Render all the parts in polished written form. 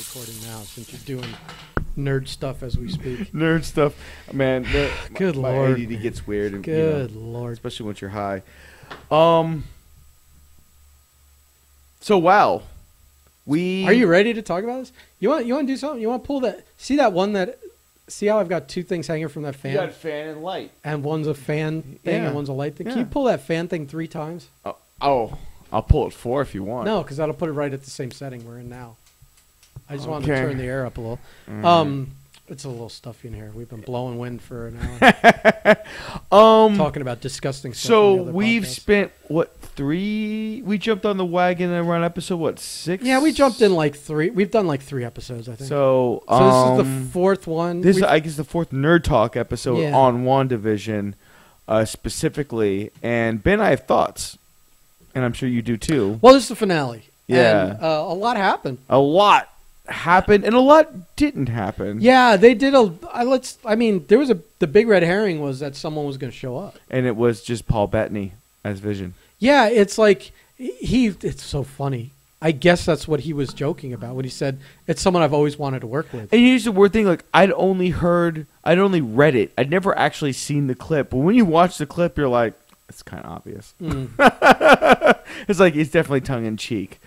recording now since you're doing nerd stuff as we speak. Nerd stuff, man. Good my Lord. ADD gets weird. And, Good Lord. especially once you're high. So wow, Are you ready to talk about this? You want to do something? You want to pull that? See that one that? See how I've got two things hanging from that fan? You got fan and light, and one's a fan thing and one's a light thing. Yeah. Can you pull that fan thing 3 times? Oh, I'll pull it 4 if you want. No, because that'll put it right at the same setting we're in now. I just wanted to Okay. turn the air up a little. Mm. It's a little stuffy in here. We've been blowing wind for an hour. Talking about disgusting stuff. So on the other we've podcasts. spent we jumped on the wagon around episode 6? Yeah, we jumped in like 3. We've done like 3 episodes, I think. So this is the 4th one. This is, I guess, the 4th Nerd Talk episode Yeah. on Wandavision, specifically. And Ben, I have thoughts, and I'm sure you do too. Well, this is the finale. Yeah. And, a lot happened. A lot happened, and a lot didn't happen. Yeah, they did there was the big red herring was that someone was going to show up. And it was just Paul Bettany as Vision. Yeah, it's like it's so funny. I guess that's what he was joking about when he said it's someone I've always wanted to work with. And here's the weird thing: like I'd only read it. I'd never actually seen the clip. But when you watch the clip, you're like, it's kind of obvious. It's like it's definitely tongue in cheek.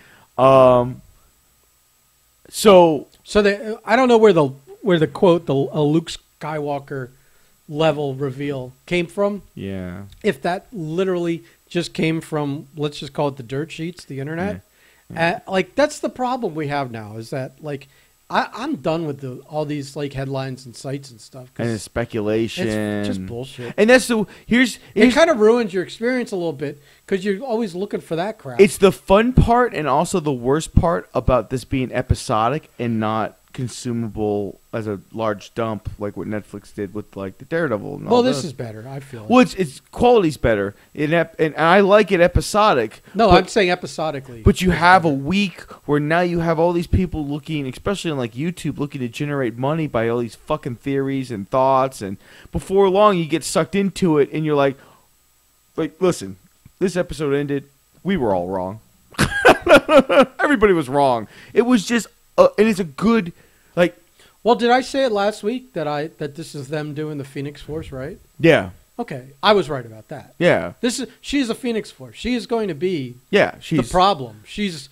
So I don't know where the quote a Luke Skywalker level reveal came from. yeah, If that literally just came from, let's just call it the dirt sheets, the internet. Like that's the problem we have now is that like I'm done with all these like headlines and sites and stuff. 'Cause and it's speculation. it's just bullshit. And that's here's It kind of ruins your experience a little bit because you're always looking for that crap. it's the fun part and also the worst part about this being episodic and not consumable as a large dump like what Netflix did with like the Daredevil. And all this those. is better. I feel. Well, it's quality's better, and I like it episodic. No, but, I'm saying episodically. But you have a week where now you have all these people looking, especially on like YouTube, looking to generate money by all these fucking theories and thoughts, and before long you get sucked into it, and you're like, listen, this episode ended. We were all wrong. Everybody was wrong. It was just, and it's a good, like. Well, did I say it last week that this is them doing the Phoenix Force, right? Yeah. Okay, I was right about that. Yeah. She's a Phoenix Force. She is going to be she's the problem. She's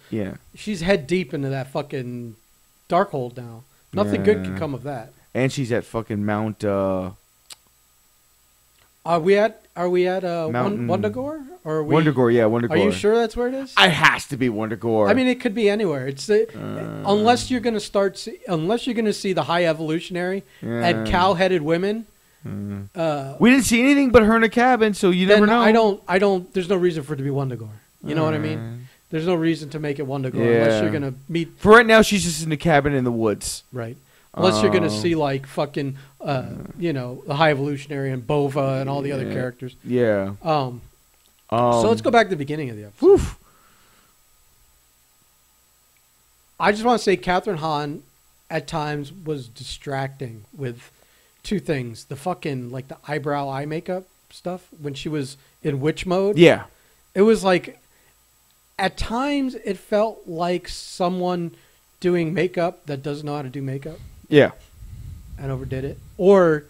head deep into that fucking dark hole now. Nothing good can come of that. And she's at fucking Mount. Are we at Mountain- Wundagore? Or Wundagore, yeah, Wundagore. Are you sure that's where it is? It has to be Wundagore. I mean, it could be anywhere. It's unless you're going to unless you're going to see the high evolutionary and cow-headed women. We didn't see anything but her in a cabin, so you never know. I don't. There's no reason for it to be Wundagore. You know what I mean? There's no reason to make it Wundagore unless you're going to meet. For right now, she's just in a cabin in the woods. Right. Unless you're going to see like fucking, the high evolutionary and Bova and all the other characters. Yeah. So let's go back to the beginning of the episode. Whew. I just want to say Catherine Hahn at times was distracting with 2 things. The fucking, like, the eyebrow eye makeup stuff when she was in witch mode. Yeah. It was like, at times it felt like someone doing makeup that doesn't know how to do makeup. Yeah. And overdid it. Or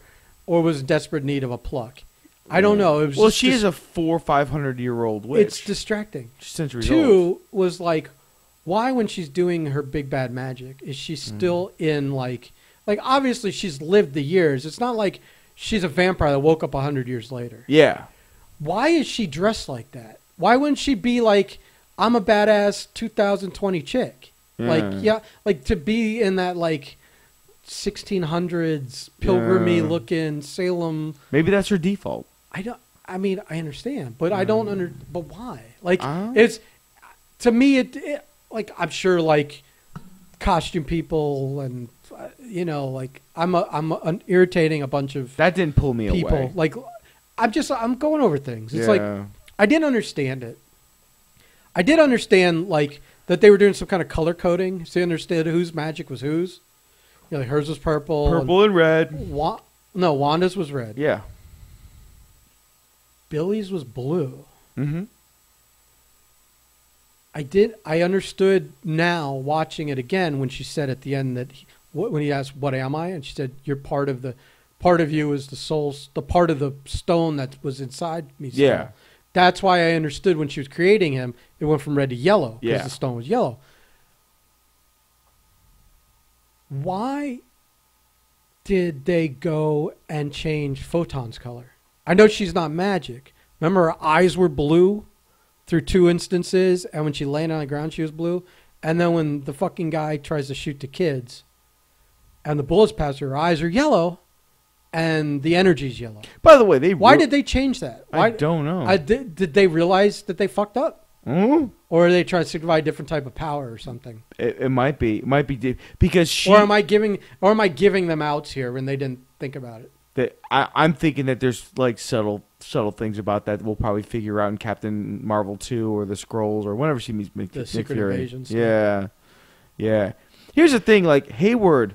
was in desperate need of a pluck. I don't know. It was she is a 400-500-year-old witch. It's distracting. She's centuries old. 2 was like, why when she's doing her big bad magic is she still in like obviously she's lived the years. It's not like she's a vampire that woke up 100 years later. Yeah. Why is she dressed like that? Why wouldn't she be like, I'm a badass 2020 chick? Like to be in that like 1600s pilgrimy looking Salem. Maybe that's her default. I mean, I understand, but I don't but why? Like it's to me it like I'm sure like costume people and like I'm irritating a bunch of that didn't pull me people. away. Like I'm going over things. It's like I didn't understand it. I did understand like that they were doing some kind of color coding. So you understood whose magic was whose. Like hers was purple and red. No, Wanda's was red. Yeah. Billy's was blue. Mm-hmm. I understood now watching it again when she said at the end that when he asked, "What am I?" and she said, "You're part of you is the soul, the part of the stone that was inside me." Still. Yeah. That's why I understood when she was creating him, it went from red to yellow because Yeah. the stone was yellow. Why did they go and change Photon's color? I know she's not magic. Remember, her eyes were blue through 2 instances, and when she landed on the ground, she was blue. And then when the fucking guy tries to shoot the kids, and the bullets pass her eyes are yellow, and the energy's yellow. By the way, why did they change that? I don't know. Did they realize that they fucked up? Mm-hmm. Or are they trying to signify a different type of power or something? It might be. It might be because she. Or am I giving them outs here when they didn't think about it? I'm thinking that there's like subtle things about that we'll probably figure out in Captain Marvel 2 or the Skrulls or whenever she meets Nick Secret Fury. Invasion stuff. Yeah. Here's the thing, like Hayward.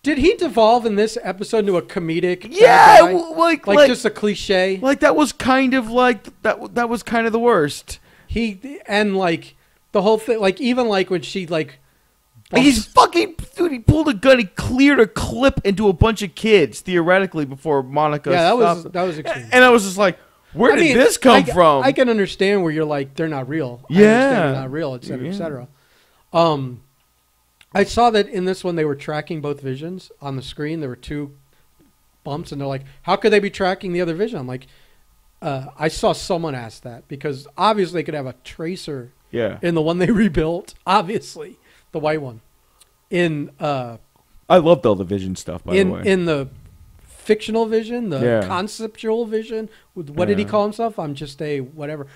Did he devolve in this episode into a comedic? Yeah, guy? like just a cliche. Like that was kind of like that was kind of the worst. And like the whole thing, like even like when she like. He's fucking dude. He pulled a gun. He cleared a clip into a bunch of kids theoretically before Monica. Yeah, stopped. that was extreme. And I was just like, where did this come from? I can understand where you're like, they're not real. Yeah, I understand they're not real, etc., etc. I saw that in this one they were tracking both visions on the screen. There were 2 bumps, and they're like, how could they be tracking the other vision? I'm like, I saw someone ask that because obviously they could have a tracer. Yeah. In the one they rebuilt, obviously. The white one. I loved all the Vision stuff, by the way. In the fictional Vision, the conceptual Vision, what did he call himself? I'm just a whatever.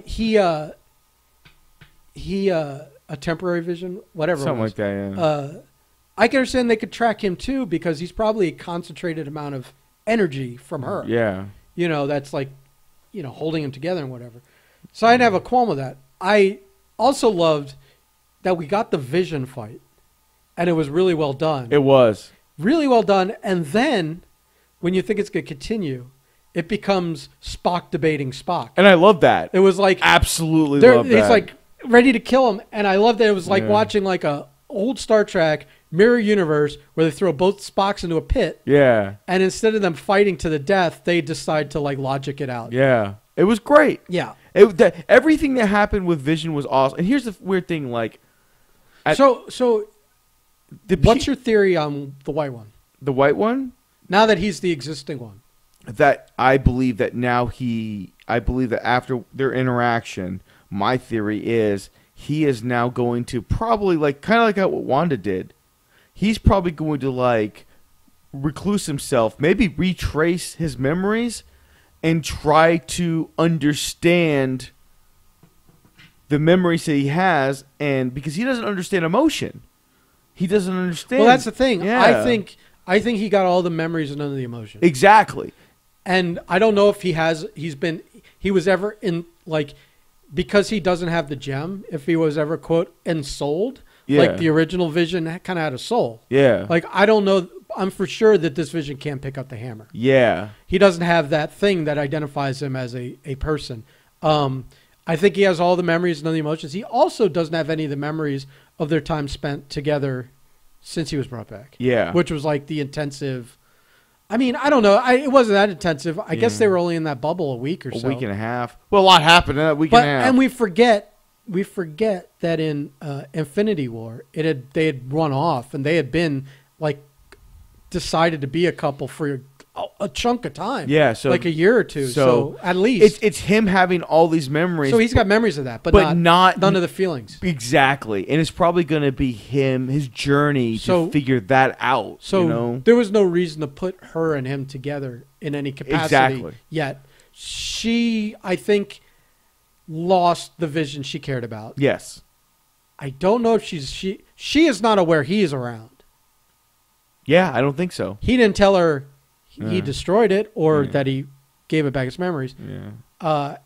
He a temporary Vision, whatever. Something like that, yeah. I can understand they could track him too because he's probably a concentrated amount of energy from her. Yeah. You know, that's like, holding him together and whatever. So I didn't have a qualm with that. I also loved that we got the Vision fight, and it was really well done. It was. Really well done, and then, when you think it's going to continue, it becomes Spock debating Spock. And I love that. It was like... Absolutely love that. He's like, ready to kill him, and I love that it was like watching like a old Star Trek mirror universe where they throw both Spocks into a pit. Yeah. And instead of them fighting to the death, they decide to like logic it out. Yeah. It was great. Yeah. Everything that happened with Vision was awesome. And here's the weird thing, like... So what's your theory on the white one? The white one? Now that he's the existing one. That I believe that after their interaction, my theory is he is now going to probably like kind of like what Wanda did. He's probably going to like recluse himself, maybe retrace his memories and try to understand the memories that he has, and because he doesn't understand emotion. He doesn't understand. Well, that's the thing. Yeah. I think he got all the memories and none of the emotion. Exactly. And I don't know if he was ever in like, because he doesn't have the gem, if he was ever quote ensouled, like the original Vision kind of had a soul. Yeah. Like, I don't know. I'm for sure that this Vision can't pick up the hammer. Yeah. He doesn't have that thing that identifies him as a person. I think he has all the memories and none of the emotions. He also doesn't have any of the memories of their time spent together since he was brought back. Yeah. Which was like the intensive. I mean, I don't know. It wasn't that intensive. I guess they were only in that bubble a week or so. A week and a half. Well, a lot happened in that week and a half. And we forget that in Infinity War, they had run off and they had been like decided to be a couple for a chunk of time. Yeah, so like a year or two. So at least it's him having all these memories. So he's got memories of that, but not none of the feelings. Exactly, and it's probably going to be his journey to figure that out. So there was no reason to put her and him together in any capacity yet. She, I think, lost the Vision she cared about. Yes. I don't know if she is not aware he is around. Yeah, I don't think so. He didn't tell her he destroyed it or that he gave it back its memories. Yeah.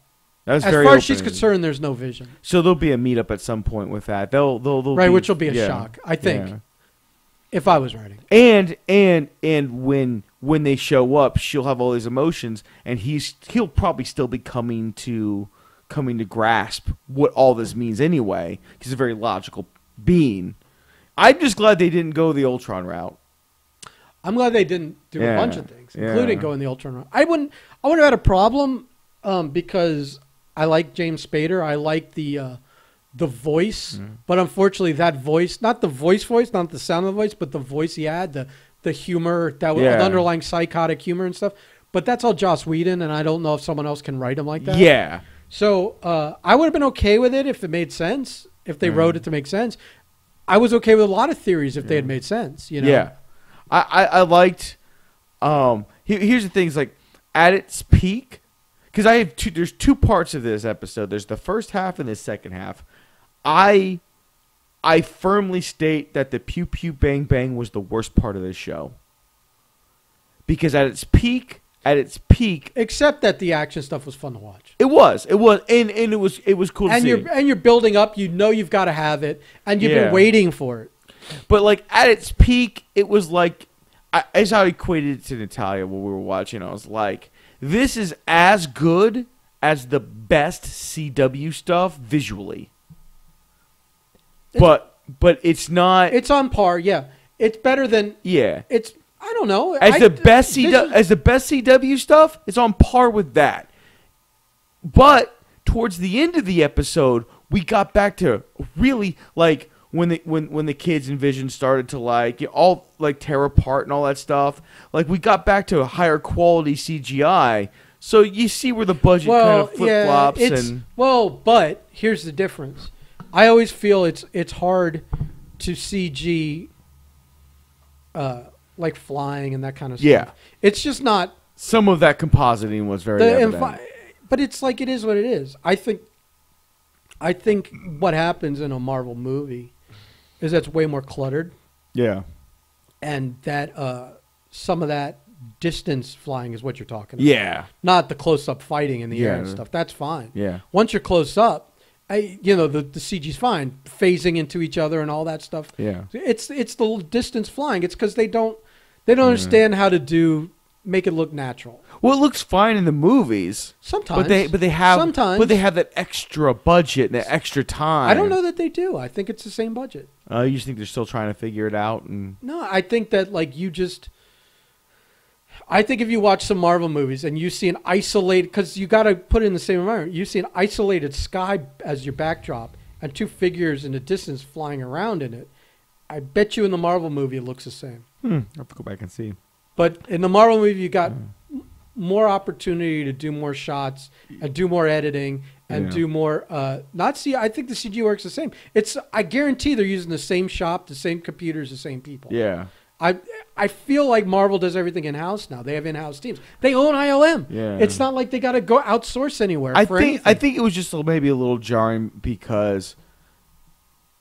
As far as she's concerned, there's no Vision. So there'll be a meetup at some point with that. They'll which will be a shock, I think, if I was writing. And when they show up, she'll have all these emotions, and he'll probably still be coming to coming to grasp what all this means anyway. He's a very logical being. I'm just glad they didn't go the Ultron route. I'm glad they didn't do a bunch of things, including going the Ultron route. I wouldn't have had a problem because I like James Spader. I like the voice, but unfortunately that voice, not the voice, not the sound of the voice, but the voice he had, the humor, that was the underlying psychotic humor and stuff. But that's all Joss Whedon, and I don't know if someone else can write him like that. Yeah. So I would have been okay with it if it made sense, if they wrote it to make sense. I was okay with a lot of theories if they had made sense, you know? Yeah. I liked, here's the thing, is like, at its peak, because there's two parts of this episode. There's the first half and the second half. I firmly state that the Pew Pew Bang Bang was the worst part of this show. Because at its peak, except that the action stuff was fun to watch. It was, and it was cool to see. And you're building up. You know you've got to have it, and you've been waiting for it. But like at its peak, it was like, as I equated it to Natalia when we were watching, I was like, this is as good as the best CW stuff visually. But it's not. It's on par. Yeah, it's better than. Yeah, it's. I don't know. As the best CW stuff, it's on par with that. But towards the end of the episode, we got back to really like when the kids in Vision started to like all like tear apart and all that stuff. Like we got back to a higher quality CGI. So you see where the budget kind of flip flops. But here's the difference. I always feel it's hard to CG. Like flying and that kind of stuff. Yeah. It's just not... Some of that compositing was very evident. But it's like it is what it is. I think what happens in a Marvel movie is that's way more cluttered. Yeah. And that some of that distance flying is what you're talking about. Yeah. Not the close-up fighting in the air and stuff. That's fine. Yeah. Once you're close up, the CG's fine. Phasing into each other and all that stuff. Yeah. It's the distance flying. It's because they don't understand how to make it look natural. Well, it looks fine in the movies. Sometimes. But they have that extra budget and that extra time. I don't know that they do. I think it's the same budget. You just think they're still trying to figure it out? No, I think that I think if you watch some Marvel movies and you see an isolated, because you got to put it in the same environment, you see an isolated sky as your backdrop and two figures in the distance flying around in it, I bet you in the Marvel movie it looks the same. I'll have to go back and see. But in the Marvel movie, you got more opportunity to do more shots and do more editing and do more. I think the CG works the same. I guarantee they're using the same shop, the same computers, the same people. Yeah. I feel like Marvel does everything in-house now. They have in-house teams. They own ILM. Yeah. It's not like they got to go outsource anywhere. I think it was just maybe a little jarring because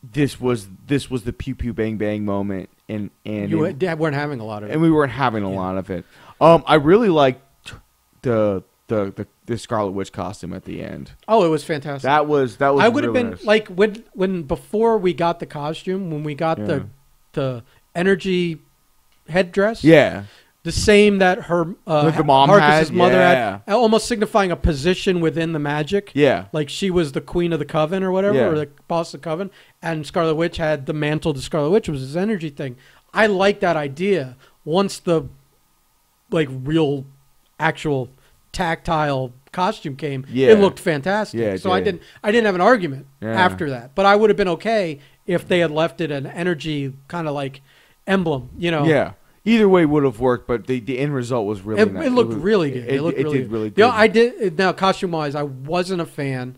this was the Pew Pew Bang Bang moment, and you weren't having a lot of it, and we weren't having a lot of it. I really liked the Scarlet Witch costume at the end. Oh, it was fantastic. That was. I would have been nice. Like when before we got the costume, when we got the energy headdress. Yeah. The same that her the mom Harkness's had, mother had, almost signifying a position within the magic. Yeah. Like she was the queen of the coven or whatever, or the boss of the coven, and Scarlet Witch had the mantle to Scarlet Witch, was this energy thing. I like that idea. Once the real actual tactile costume came, it looked fantastic. Yeah, so I didn't have an argument after that. But I would have been okay if they had left it an energy kind of like emblem, Yeah. Either way would have worked, but the end result was really nice. It looked really good. It did really good. I did. Now, costume-wise, I wasn't a fan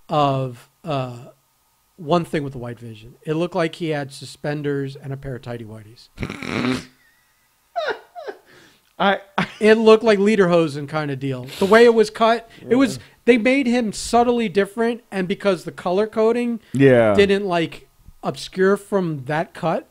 of one thing with the White Vision. It looked like he had suspenders and a pair of tighty whities. It looked like lederhosen kind of deal. The way it was cut, they made him subtly different, and because the color coding didn't obscure from that cut,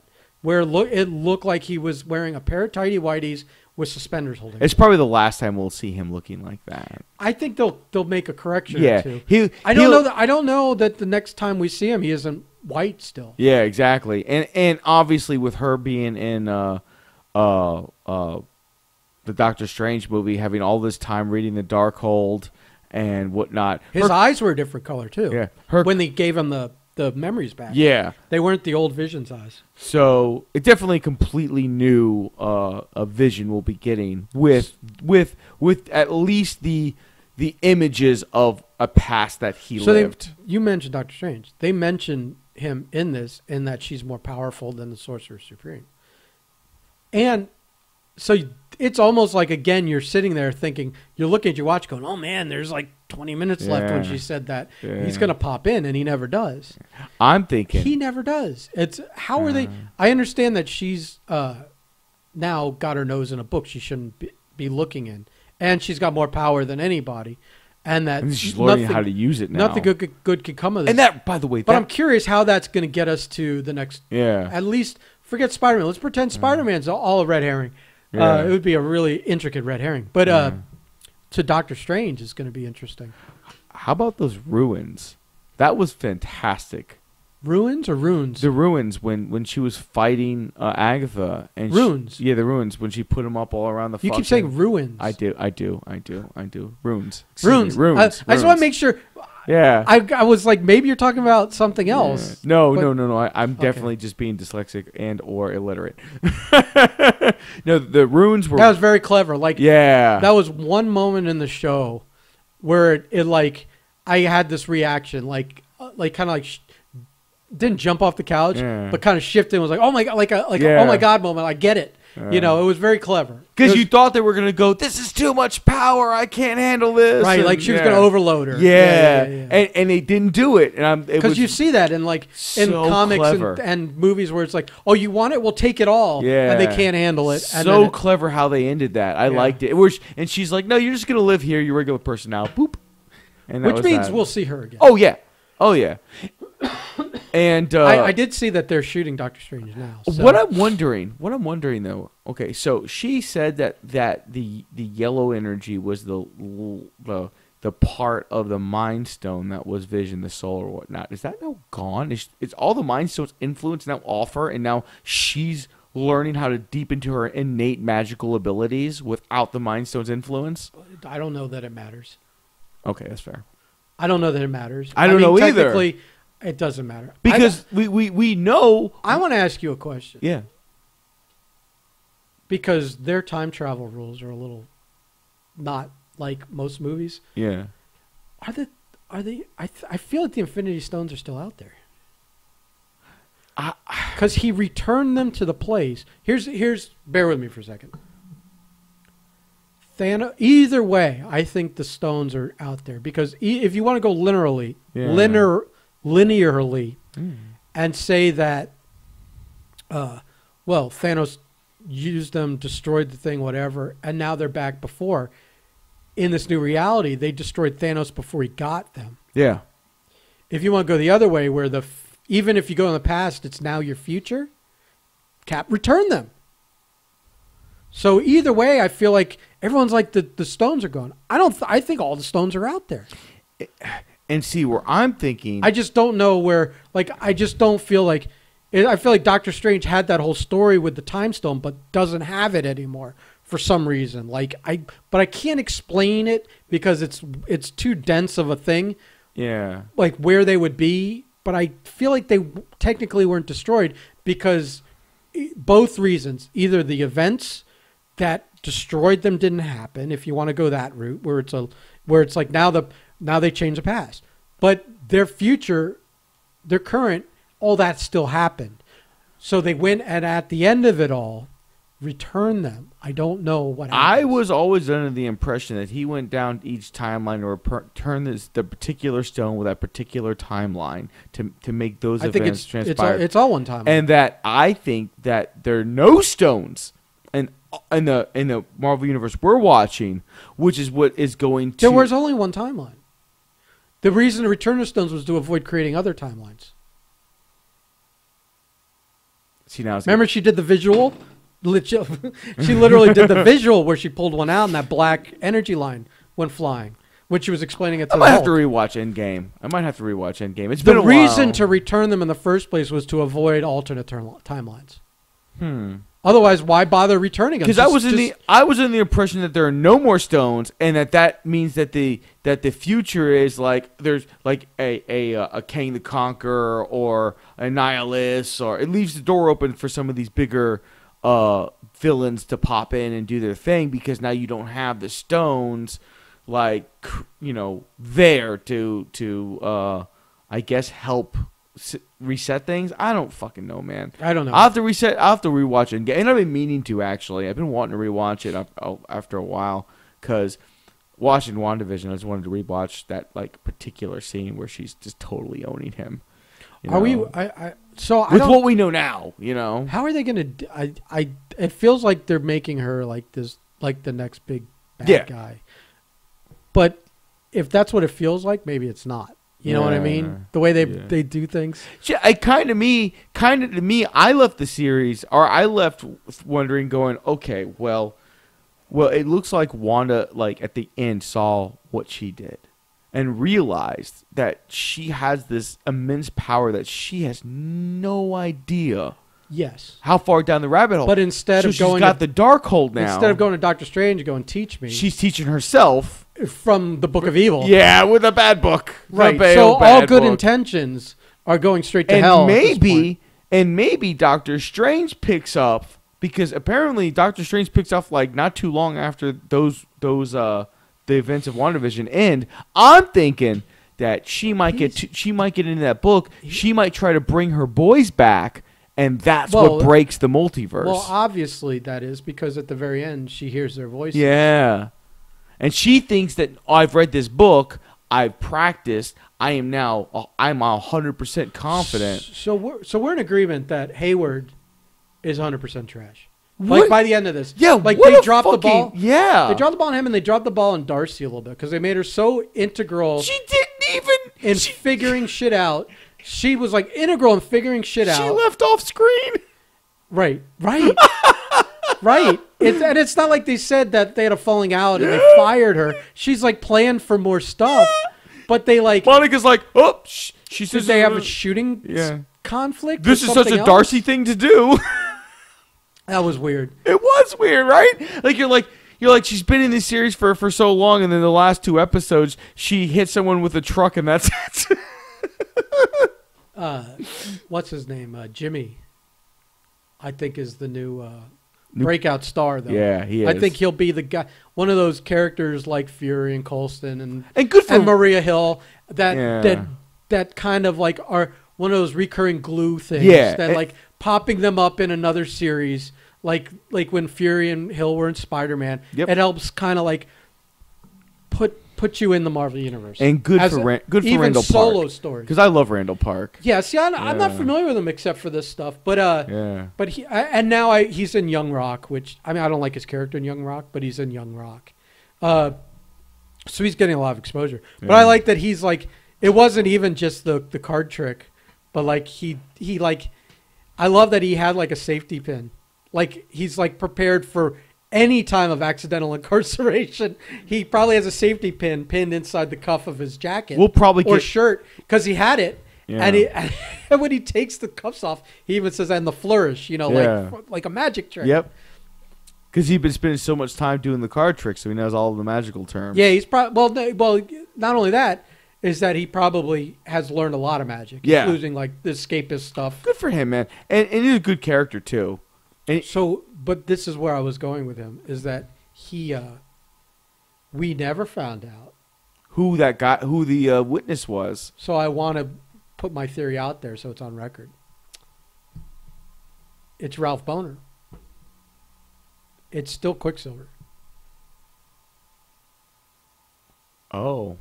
where it looked like he was wearing a pair of tighty whities with suspenders holding. It's probably the last time we'll see him looking like that. I think they'll make a correction or two. I don't know that the next time we see him he isn't white still. Yeah, exactly. And obviously with her being in the Doctor Strange movie, having all this time reading the Darkhold and whatnot. His eyes were a different color too. Yeah, when they gave him the memories back. Yeah, they weren't the old Vision's eyes. So it definitely completely new a Vision we'll be getting with at least the images of a past that he lived. You mentioned Doctor Strange. They mention him in this, in that she's more powerful than the Sorcerer Supreme. And so it's almost like, again, you're sitting there thinking, you're looking at your watch going, oh man, there's like 20 minutes left when she said that. Yeah. He's going to pop in, and he never does. I'm thinking. He never does. It's how are they? I understand that she's now got her nose in a book she shouldn't be looking in. And she's got more power than anybody. And that she's learning how to use it now. Nothing good could come of this. And that, by the way, but I'm curious how that's going to get us to the next. Yeah. At least forget Spider-Man. Let's pretend Spider-Man's all a red herring. Yeah. It would be a really intricate red herring. But to Doctor Strange is going to be interesting. How about those ruins? That was fantastic. Ruins or runes? The ruins when she was fighting Agatha and runes. The ruins when she put them up all around the. You keep saying ruins. I do. Runes. Runes. Runes. I just want to make sure. Yeah. I was like, maybe you're talking about something else. Yeah. No. I'm definitely just being dyslexic and or illiterate. No, the runes were. That was very clever. Like, yeah. That was one moment in the show where it like I had this reaction, like kind of like. Didn't jump off the couch, but kind of shifted and was like, "Oh my god!" Like a "Oh my god" moment. I get it. It was very clever. Because you thought they were gonna go, "This is too much power. I can't handle this." Right, like she was gonna overload her. Yeah. And they didn't do it. And because you see that in in comics and movies where it's like, "Oh, you want it? We'll take it all." Yeah, and they can't handle it. So clever how they ended that. I liked it. And she's like, "No, you're just gonna live here. You're a regular person now." Boop. And which means we'll see her again. Oh yeah. And I did see that they're shooting Doctor Strange now. So. What I'm wondering though. Okay, so she said that the yellow energy was the part of the Mind Stone that was Vision, the soul or whatnot. Is that now gone? Is all the Mind Stone's influence now off her, and now she's learning how to deep into her innate magical abilities without the Mind Stone's influence? I don't know that it matters. Okay, that's fair. I don't know that it matters. I don't know either. Technically, it doesn't matter. Because we know... I want to ask you a question. Yeah. Because their time travel rules are a little not like most movies. Yeah. Are they... I feel like the Infinity Stones are still out there. Because he returned them to the place. Here's... Bear with me for a second. Thanos, either way, I think the stones are out there. Because if you want to go linearly... linearly and say that Thanos used them, destroyed the thing, whatever, and now they're back before. In this new reality, they destroyed Thanos before he got them. Yeah. If you want to go the other way, where even if you go in the past, it's now your future, Cap returned them. So either way, I feel like everyone's like the stones are gone. I think all the stones are out there. And see where I'm thinking. I just don't know where. Like, I just don't feel like. I feel like Doctor Strange had that whole story with the Time Stone, but doesn't have it anymore for some reason. But I can't explain it because it's too dense of a thing. Yeah. Like where they would be, but I feel like they technically weren't destroyed because both reasons. Either the events that destroyed them didn't happen. If you want to go that route, where it's like now they change the past. But their future, their current, all that still happened. So they went and at the end of it all, returned them. I don't know what happened. I was always under the impression that he went down each timeline or returned the particular stone with that particular timeline to make those events transpire. It's all one timeline. And that I think that there are no stones in the Marvel Universe we're watching, which is what is going to... There was only one timeline. The reason to return the stones was to avoid creating other timelines. See, now remember she did the visual? She literally did the visual where she pulled one out and that black energy line went flying when she was explaining it to I might have to rewatch Endgame. It's been a while. The reason to return them in the first place was to avoid alternate timelines. Otherwise, why bother returning them? Because I was in the impression that there are no more stones, and that means that the future is like there's like a Kang the Conqueror or a Nihilus, or it leaves the door open for some of these bigger villains to pop in and do their thing, because now you don't have the stones, like, you know, there to I guess help reset things. I don't fucking know, man. I don't know. I'll have to rewatch it, and I've been meaning to, actually. I've been wanting to rewatch it after a while, because watching WandaVision, I just wanted to rewatch that like particular scene where she's just totally owning him. Are we? So with what we know now, you know, how are they gonna? It feels like they're making her like this, like the next big bad guy. But if that's what it feels like, maybe it's not. You know what I mean? The way they do things. Yeah, to me, I left the series, or I left wondering, going, okay, well, it looks like Wanda, like at the end, saw what she did, and realized that she has this immense power that she has no idea. Yes. How far down the rabbit hole? But instead of going, she's got the Darkhold now. Instead of going to Doctor Strange, going teach me. She's teaching herself from the Book of Evil. Yeah, with a bad book. Right. So all good intentions are going straight to hell. And maybe Doctor Strange picks up, because apparently Doctor Strange picks up like not too long after the events of WandaVision end. I'm thinking that she might get into that book. She might try to bring her boys back. And that's what breaks the multiverse. Well, obviously that is, because at the very end she hears their voices. Yeah. And she thinks that, I've read this book, I've practiced, I'm 100% confident. So we're in agreement that Hayward is 100% trash. Like by the end of this. Yeah, like they dropped the ball. Yeah. They dropped the ball on him, and they dropped the ball on Darcy a little bit, because they made her so integral. She didn't even figuring shit out. She was like integral in figuring shit out. She left off screen. Right. Right. And it's not like they said that they had a falling out and they fired her. She's like planned for more stuff. But they like... Monica's like, oh, she says... Did they have a shooting conflict? This is such a Darcy thing to do. That was weird. It was weird, right? Like, you're like, she's been in this series for so long, and then the last 2 episodes, she hit someone with a truck, and that's it. What's his name? Jimmy, I think, is the new breakout star, though. Yeah, he is. I think he'll be the guy, one of those characters like Fury and Coulson and good for Maria Hill that kind of like are one of those recurring glue things. That like popping them up in another series, like when Fury and Hill were in Spider-Man. Yep. It helps kind of like put you in the Marvel universe. And good for Randall Park. Solo stories. Because I love Randall Park. Yeah, see, I'm not familiar with him except for this stuff. But but he's in Young Rock, which, I mean, I don't like his character in Young Rock, but he's in Young Rock. So he's getting a lot of exposure. But I like that he's like, it wasn't even just the card trick, but like he like, I love that he had like a safety pin. Like he's like prepared for any time of accidental incarceration. He probably has a safety pin pinned inside the cuff of his jacket. Or shirt, because he had it. Yeah. And when he takes the cuffs off, he even says, and the flourish, like a magic trick. Yep. Because he's been spending so much time doing the card tricks, so he knows all of the magical terms. Yeah, he's probably well. Not only that, is that he probably has learned a lot of magic, including like the escapist stuff. Good for him, man, and he's a good character too. And but this is where I was going with him, is that we never found out who the witness was. So I want to put my theory out there so it's on record. It's Ralph Bohner. It's still Quicksilver. Oh.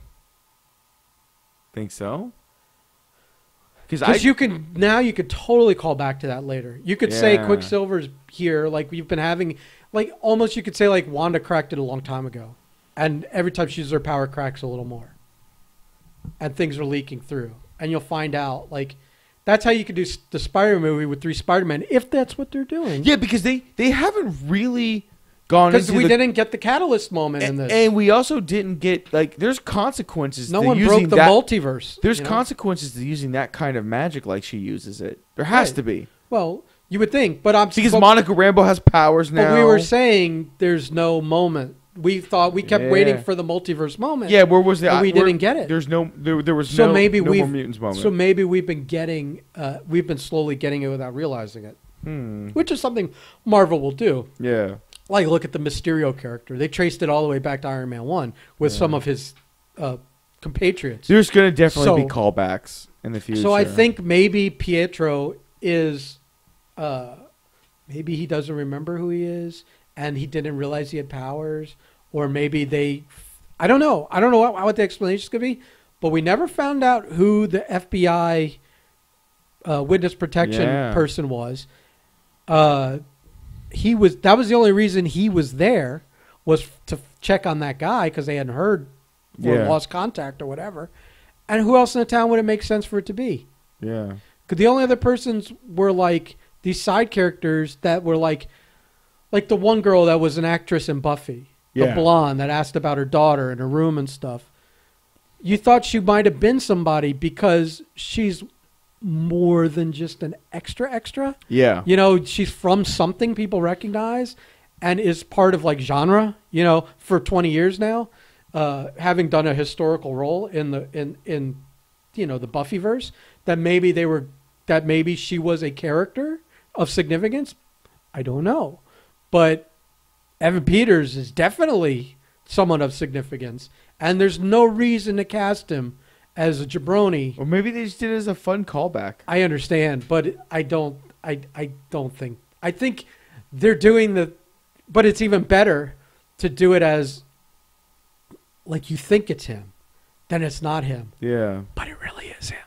Think so? Because you could totally call back to that later. You could say Quicksilver's here, like we've been having, like almost you could say like Wanda cracked it a long time ago, and every time she uses her power, cracks a little more, and things are leaking through, and you'll find out like that's how you could do the Spider movie with 3 Spider-Men if that's what they're doing. Yeah, because they haven't really gone into because we didn't get the catalyst moment in this, and we also didn't get like there's consequences. No one broke the multiverse. There's consequences to using that kind of magic like she uses it. There has to be. Well, You would think, but because Monica Rambeau has powers now. But we were saying there's no moment. We kept waiting for the multiverse moment. Yeah, where was that? We didn't get it. There was no more mutants moment. So maybe we've been slowly getting it without realizing it. Which is something Marvel will do. Yeah. Like, look at the Mysterio character. They traced it all the way back to Iron Man 1 with some of his compatriots. There's going to definitely be callbacks in the future. So I think maybe Pietro is... maybe he doesn't remember who he is, and he didn't realize he had powers. Or maybe I don't know. I don't know what the explanation could be. But we never found out who the FBI witness protection person was. That was the only reason he was there, was to check on that guy because they hadn't heard or lost contact or whatever. And who else in the town would it make sense for it to be? Yeah. Because the only other persons were like these side characters that were like the one girl that was an actress in Buffy, the blonde that asked about her daughter in her room and stuff. You thought she might have been somebody because she's more than just an extra. Yeah. You know, she's from something people recognize and is part of like genre, you know, for 20 years now, having done a historical role in the Buffyverse, that maybe she was a character of significance. I don't know. But Evan Peters is definitely someone of significance, and there's no reason to cast him as a jabroni. Or maybe they just did it as a fun callback. I understand, but I don't think. I think they're doing but it's even better to do it as like you think it's him, then it's not him. Yeah. But it really is him.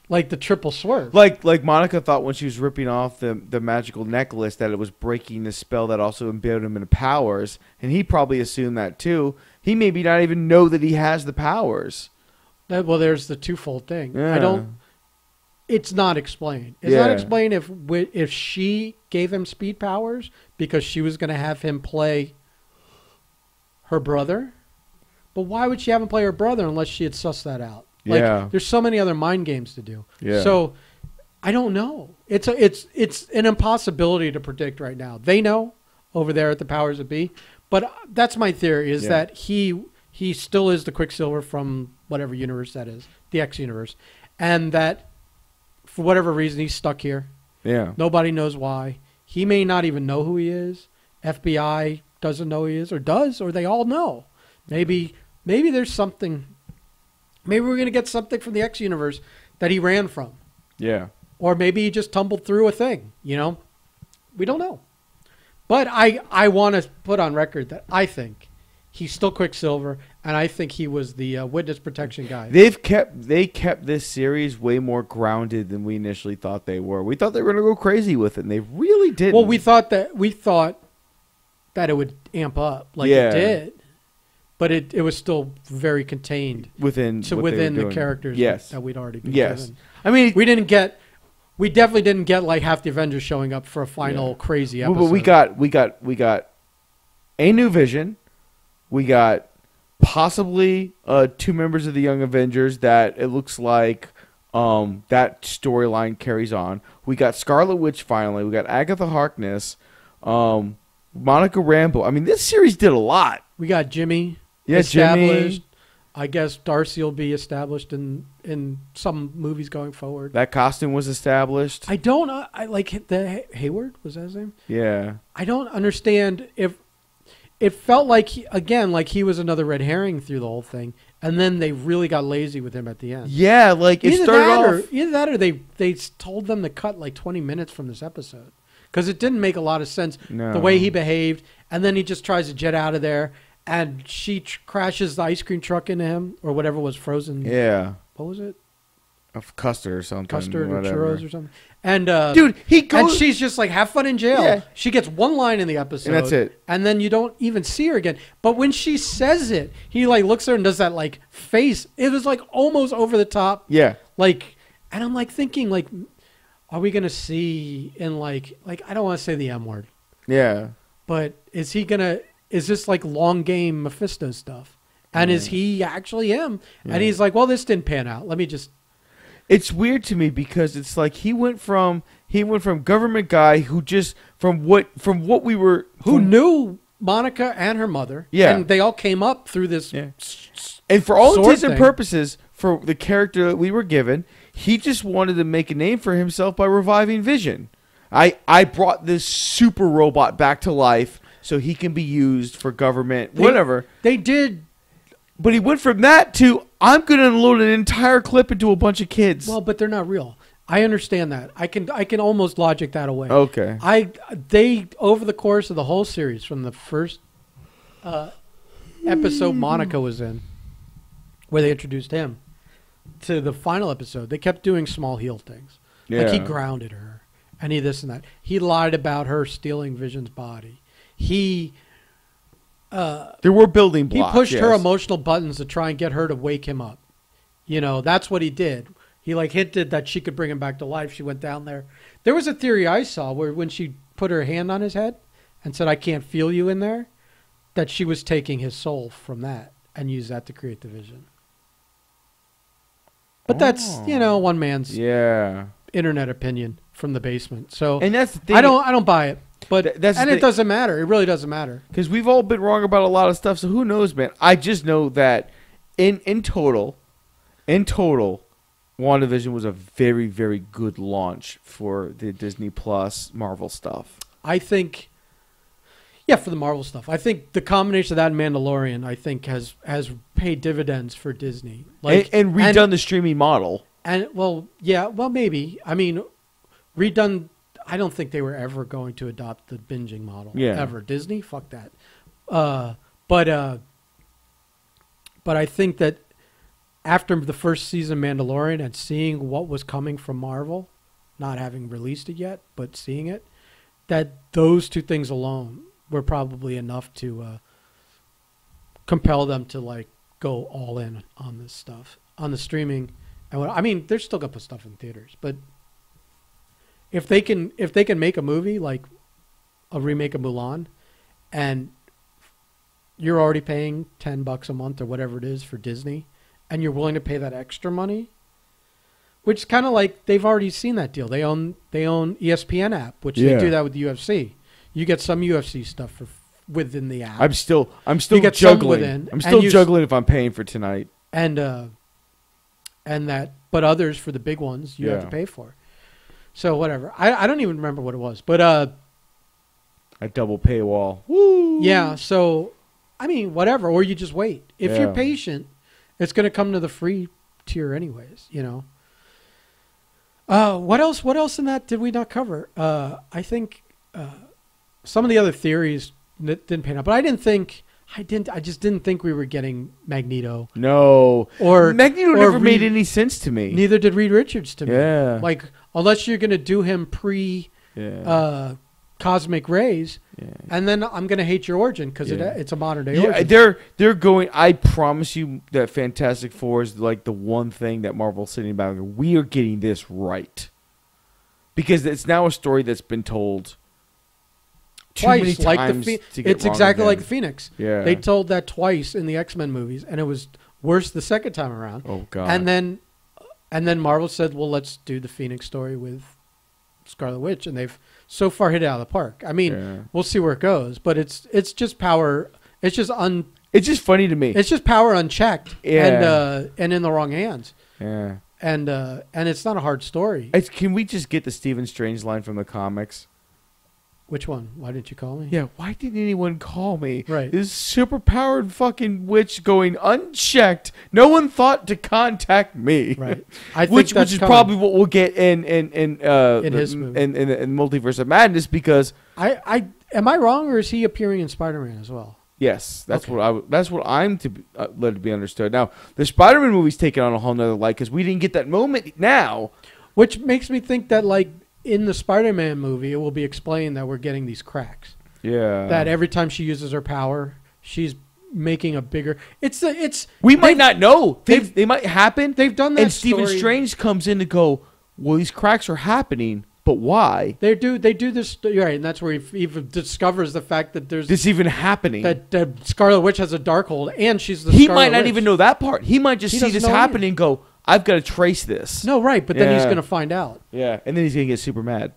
Like the triple swerve. Like Monica thought when she was ripping off the magical necklace that it was breaking the spell that also imbued him in powers, and he probably assumed that too. He maybe not even know that he has the powers. Well, there's the twofold thing. Yeah. It's not explained. It's not explained if she gave him speed powers because she was going to have him play her brother. But why would she have him play her brother unless she had sussed that out? Like, there's so many other mind games to do. Yeah. So I don't know. It's an impossibility to predict right now. They know over there at the powers that be, but that's my theory is that he still is the Quicksilver from whatever universe that is, the X universe, and that for whatever reason he's stuck here. Yeah. Nobody knows why. He may not even know who he is. FBI doesn't know who he is, or does, or they all know. Maybe there's something. Maybe we're going to get something from the X universe that he ran from. Yeah. Or maybe he just tumbled through a thing, you know? We don't know. But I want to put on record that I think he's still Quicksilver, and I think he was the witness protection guy. They kept this series way more grounded than we initially thought they were. We thought they were going to go crazy with it, and they really didn't. Well, we thought that it would amp up like it did. But it was still very contained within the characters that we'd already been given. I mean, we definitely didn't get like half the Avengers showing up for a final crazy episode. But we got a new Vision. We got possibly 2 members of the Young Avengers that it looks like that storyline carries on. We got Scarlet Witch finally. We got Agatha Harkness, Monica Rambeau. I mean, this series did a lot. We got Jimmy. Yeah, established. Jimmy. I guess Darcy will be established in some movies going forward. That costume was established. I don't. I like the Hayward. Was that his name? Yeah. I don't understand if it felt like he was another red herring through the whole thing, and then they really got lazy with him at the end. Yeah, like it started off. Either that, or they told them to cut like 20 minutes from this episode because it didn't make a lot of sense the way he behaved, and then he just tries to jet out of there. And she crashes the ice cream truck into him, or whatever was frozen. Yeah. What was it? Custard or something. Custard or churros or something. And dude, he goes. And she's just like, have fun in jail. Yeah. She gets one line in the episode, and that's it. And then you don't even see her again. But when she says it, he like looks at her and does that like face. It was like almost over the top. Yeah. Like, and I'm like thinking like, are we gonna see in like I don't want to say the M word. Yeah. But is this like long game Mephisto stuff? And is he actually him? Yeah. And he's like, well, this didn't pan out. Let me just... It's weird to me because it's like he went from government guy who just from what we were who knew Monica and her mother. Yeah, and they all came up through this. Yeah. And for all intents and thing. purposes, for the character that we were given, he just wanted to make a name for himself by reviving Vision. I brought this super robot back to life so he can be used for government, whatever. They did. But he went from that to, I'm going to unload an entire clip into a bunch of kids. Well, but they're not real. I understand that. I can almost logic that away. Okay. They over the course of the whole series, from the first episode Monica was in, where they introduced him, to the final episode, they kept doing small heel things. Yeah. Like he grounded her, and he this and that. He lied about her stealing Vision's body. He there were building blocks. He pushed her emotional buttons to try and get her to wake him up. You know, that's what he did. He like hinted that she could bring him back to life. She went down there. There was a theory I saw where when she put her hand on his head and said, "I can't feel you in there," that she was taking his soul from that and used that to create the Vision. But that's, you know, one man's internet opinion from the basement. So and that's the thing. I don't buy it. But it doesn't matter. It really doesn't matter. Because we've all been wrong about a lot of stuff. So who knows, man? I just know that in total, WandaVision was a very, very good launch for the Disney Plus Marvel stuff. I think, for the Marvel stuff. I think the combination of that and Mandalorian, I think, has paid dividends for Disney. Like and redone the streaming model. And maybe. I mean, redone. I don't think they were ever going to adopt the binging model. Ever. Disney? Fuck that. But I think that after the first season of Mandalorian and seeing what was coming from Marvel, not having released it yet, but seeing it, that those two things alone were probably enough to compel them to like go all in on this stuff, on the streaming. And I mean, they're still gonna put stuff in theaters, but if they can make a movie like a remake of Mulan, and you're already paying $10 a month or whatever it is for Disney, and you're willing to pay that extra money, which is kind of like they've already seen that deal. They own ESPN app, which they do that with the UFC. You get some UFC stuff within the app. I'm still juggling. I'm still juggling if I'm paying for tonight. And that, but others for the big ones you have to pay for. So whatever. I don't even remember what it was, but a double paywall. Woo! Yeah. So I mean, whatever. Or you just wait. If you're patient, it's going to come to the free tier anyways. You know. What else in that did we not cover? I think some of the other theories didn't pan out, but I just didn't think we were getting Magneto. No. Or Magneto never made any sense to me. Neither did Reed Richards to me. Yeah. Like, unless you're going to do him cosmic rays, and then I'm going to hate your origin because it's a modern day origin. They're going, I promise you that Fantastic Four is like the one thing that Marvel's sitting back. We are getting this right. Because it's now a story that's been told twice, like it's exactly like the Phoenix. Yeah, they told that twice in the X-Men movies, and it was worse the second time around. Oh God! And then Marvel said, "Well, let's do the Phoenix story with Scarlet Witch," and they've so far hit it out of the park. I mean, we'll see where it goes, but it's just power. It's just funny to me. It's just power unchecked, and in the wrong hands. Yeah, and it's not a hard story. Can we just get the Stephen Strange line from the comics? Which one? Why didn't you call me? Yeah, why didn't anyone call me? Right. This superpowered fucking witch going unchecked. No one thought to contact me. Right. Which is probably what we'll get in his movie. In Multiverse of Madness, because am I wrong, or is he appearing in Spider-Man as well? Yes, that's what I'm to let it be understood. Now, the Spider-Man movie's taken on a whole nother light because we didn't get that moment now, which makes me think that like in the Spider-Man movie, it will be explained that we're getting these cracks. Yeah, that every time she uses her power, she's making a bigger. We might not know. They might happen. They've done that. And Stephen Strange comes in to go, well, these cracks are happening. But why? They do this, right? And that's where he even discovers the fact that there's this even happening. That Scarlet Witch has a Darkhold, and she's the. He Scarlet might not Witch. even know that part. He might just see this happening and go, I've got to trace this. No, right, but then he's going to find out. Yeah, and then he's going to get super mad.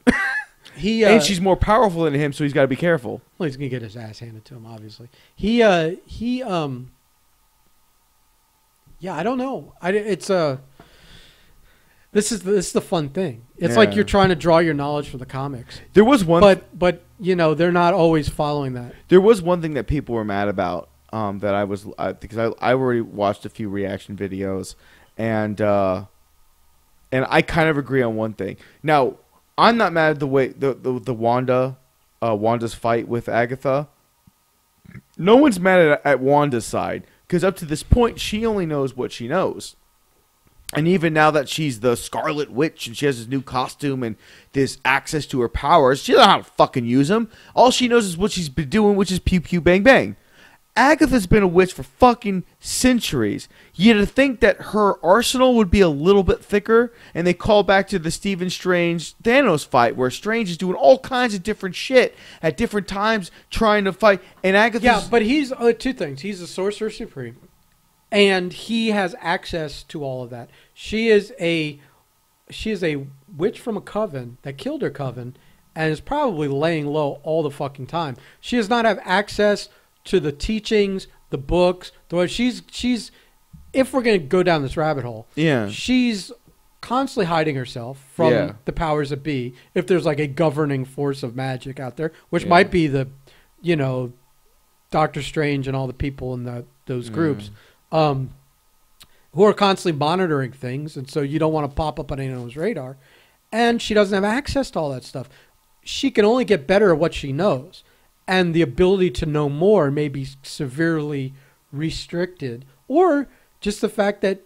And she's more powerful than him, so he's got to be careful. Well, he's going to get his ass handed to him, obviously. Yeah, I don't know. This is the fun thing. It's like you're trying to draw your knowledge from the comics. There was one, but they're not always following that. There was one thing that people were mad about that I was because I already watched a few reaction videos, and I kind of agree on one thing. Now, I'm not mad at the way the Wanda's fight with Agatha. No one's mad at Wanda's side because up to this point she only knows what she knows. And even now that she's the Scarlet Witch and she has this new costume and this access to her powers, she doesn't know how to fucking use them. All she knows is what she's been doing, which is pew pew bang bang. Agatha's been a witch for fucking centuries. You'd think that her arsenal would be a little bit thicker, and they call back to the Stephen Strange Thanos fight where Strange is doing all kinds of different shit at different times trying to fight. And Agatha's... Yeah, but he's two things. He's the Sorcerer Supreme. And he has access to all of that. She is a witch from a coven that killed her coven and is probably laying low all the fucking time. She does not have access to the teachings, the books. She's if we're going to go down this rabbit hole, she's constantly hiding herself from the powers that be. If there's like a governing force of magic out there, which might be the, Doctor Strange and all the people in those groups. Who are constantly monitoring things, and so you don't want to pop up on anyone's radar. And she doesn't have access to all that stuff. She can only get better at what she knows, and the ability to know more may be severely restricted, or just the fact that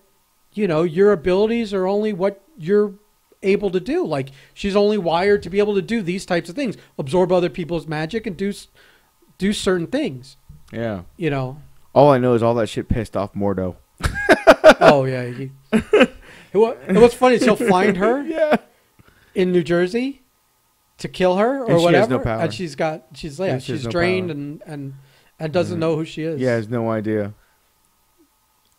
your abilities are only what you're able to do. Like, she's only wired to be able to do these types of things, absorb other people's magic, and do certain things. Yeah, All I know is all that shit pissed off Mordo. Oh, yeah. And what's funny is he'll find her in New Jersey to kill her or and whatever. She has no power. And she's drained and doesn't know who she is. Yeah, has no idea.